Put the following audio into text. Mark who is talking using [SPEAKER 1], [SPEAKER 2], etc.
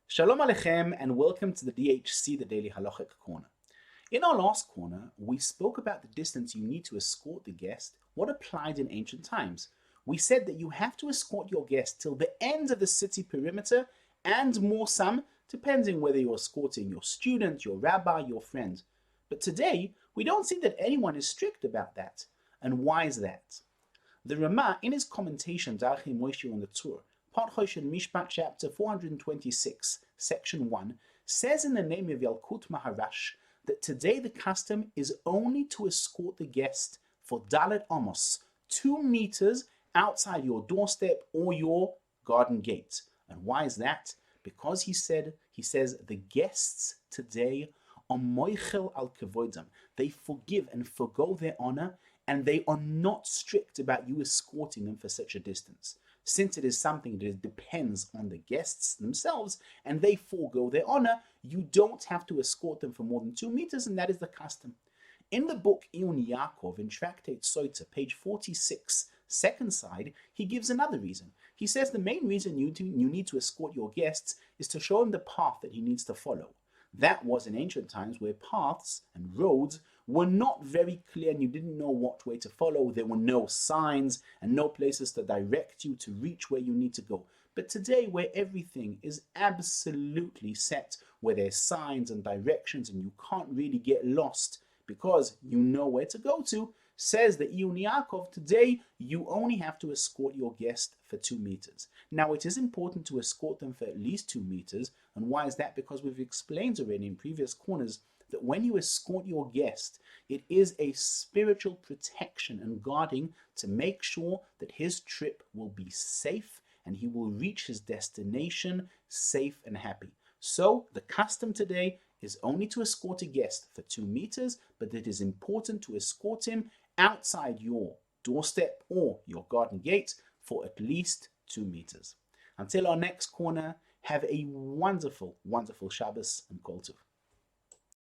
[SPEAKER 1] Shalom Aleichem and welcome to the DHC, the Daily Halachic Corner. In our last corner, we spoke about the distance you need to escort the guest, what applied in ancient times. We said that you have to escort your guest till the end of the city perimeter and more some, depending whether you're escorting your student, your rabbi, your friend. But today, we don't see that anyone is strict about that. And why is that? The Ramah, in his commentation, Darchei Moshe on the Torah, Part Choshen Mishpat, chapter 426, section 1, says in the name of Yalkut Maharash that today the custom is only to escort the guest for Dalet Amos, 2 meters outside your doorstep or your garden gate. And why is that? Because he says the guests today are moichel al kevoidam. They forgive and forgo their honor, and they are not strict about you escorting them for such a distance. Since it is something that depends on the guests themselves and they forego their honor, you don't have to escort them for more than 2 meters, and that is the custom. In the book Iun Yaakov, in Tractate Soita, page 46, second side, he gives another reason. He says the main reason you need to escort your guests is to show him the path that he needs to follow. That was in ancient times where paths and roads were not very clear and you didn't know what way to follow. There were no signs and no places to direct you to reach where you need to go. But today, where everything is absolutely set, where there's signs and directions and you can't really get lost because you know where to go to, says the Iun Yaakov, today you only have to escort your guest for 2 meters. Now, it is important to escort them for at least 2 meters. And why is that? Because we've explained already in previous corners that when you escort your guest, it is a spiritual protection and guarding to make sure that his trip will be safe and he will reach his destination safe and happy. So the custom today is only to escort a guest for 2 meters, but it is important to escort him outside your doorstep or your garden gate for at least 2 meters. Until our next corner, have a wonderful, wonderful Shabbos and Kol Tov.